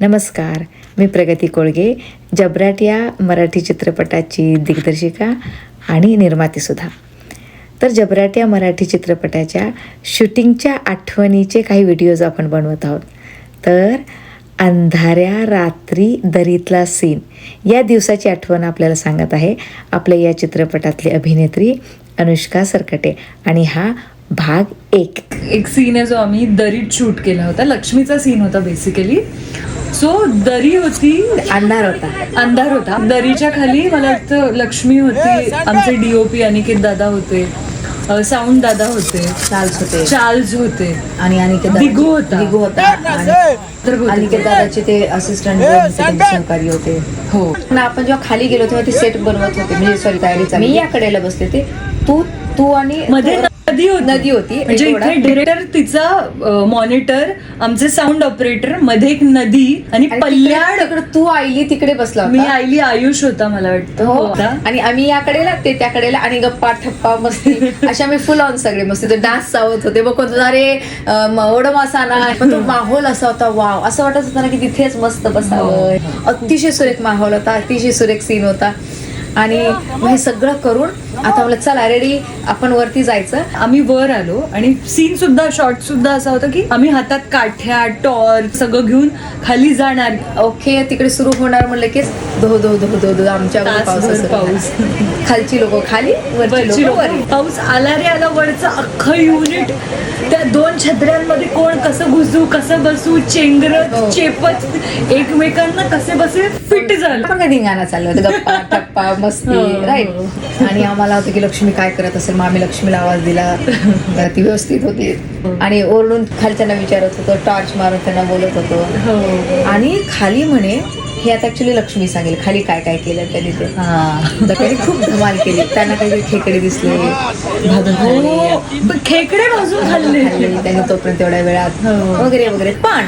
नमस्कार, मी प्रगती कोळगे, जबराट या मराठी चित्रपटाची दिग्दर्शिका आणि निर्मातीसुद्धा. तर जबराट या मराठी चित्रपटाच्या शूटिंगच्या आठवणीचे काही व्हिडिओज आपण बनवत आहोत. तर अंधाऱ्या रात्री दरीतला सीन या दिवसाची आठवण आपल्याला सांगत आहे आपल्या या चित्रपटातली अभिनेत्री अनुष्का सरकटे. आणि हा भाग एक सीन आहे जो आम्ही दरीत शूट केला होता. लक्ष्मीचा सीन होता बेसिकली. सो दरी होती, अंधार होता. दरीच्या खाली मला वाटतं लक्ष्मी होती, आमचे DOP अनिकेत दादा होते, साऊंड दादा होते, चार्ल्स होते आणि दिगू होता अनिकेत दादाचे ते असिस्टंट सहकारी होते. हो. आपण जेव्हा खाली गेलो तेव्हा ते सेट बनवत होते, म्हणजे सॉरी तयारीचा. मी या कडेला बसले ते तू आणि मध्ये नदी होती. म्हणजे इथे डिरेक्टर, तिचा मॉनिटर, आमचे साऊंड ऑपरेटर, मध्ये एक नदी आणि पल्ल्याड तू आईली तिकडे बसला. मी आईली आयुष होता मला वाटतं. आणि आम्ही या कडेला ते त्या कडेला आणि गप्पा ठप्पा मस्ती अशा आम्ही फुल ऑन सगळे मस्ती. तो डान्स चावत होते बघ अरे ओढ मासाना. पण तो माहोल असा होता, वाव, असं वाटत होतं ना की तिथेच मस्त बसावं. अतिशय सुरेख माहोल होता, अतिशय सुरेख सीन होता. आणि हे सगळं करून आता मला चला रेडी, आपण वरती जायचं. आम्ही वर आलो आणि सीन सुद्धा, शॉट सुद्धा असा होता की आम्ही हातात काठ्या, टॉर्च सगळं घेऊन खाली जाणार. ओके, तिकडे सुरू होणार म्हणलं की धो आमच्या पाऊस. खालची लोक खाली, वरची लोक वर. पाऊस आला रे आला. वरचं अख्खं युनिट त्या 2 छत्र्यांमध्ये कोण कसं घुसू, कसं बसू, चेंगरत चेपत एकमेकांना कसे बसे फिट झालं. पण काय धिंगाणा चाललं होतं, गप्पा टप्पा मस्ती, राईट. आणि आम्हाला होतं की लक्ष्मी काय करत असेल, मग आम्ही लक्ष्मीला आवाज दिला. ती व्यवस्थित होती आणि ओरडून खालच्यांना विचारत होतो, टॉर्च मारून त्यांना बोलत होतो. आणि खाली म्हणे हे आता ऍक्च्युली लक्ष्मी सांगेल खाली काय काय केलं त्यांनी. ते त्यांनी खूप धमाल केली. त्यांना काही खेकडे दिसले, खेकडे भाजून खाल्ले त्यांनी तोपर्यंत एवढ्या वेळात वगैरे वगैरे. पण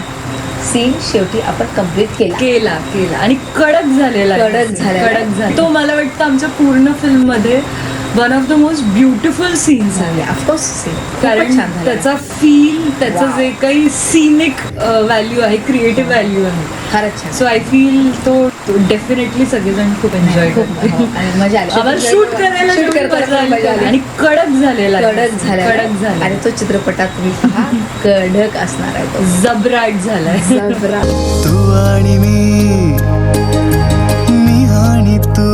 सीन शेवटी आपण कम्प्लीट केला आणि कडक झाला. तो मला वाटतं आमच्या पूर्ण फिल्म मध्ये one of the most beautiful scenes आहे. ऑफकोर्स, कारण त्याचा फील, त्याचं जे काही सीनिक व्हॅल्यू आहे, क्रिएटिव्ह व्हॅल्यू आहे, फारच छान. सो आय फील तो डेफिनेटली सगळेजण खूप एन्जॉय करतो. मजा आली आम्हाला शूट करायला. आणि कडक झालेला. आणि तो चित्रपटात तुम्ही पहा, कडक असणार आहे, तो जबराट झालाय. तू आणि मी आणि तू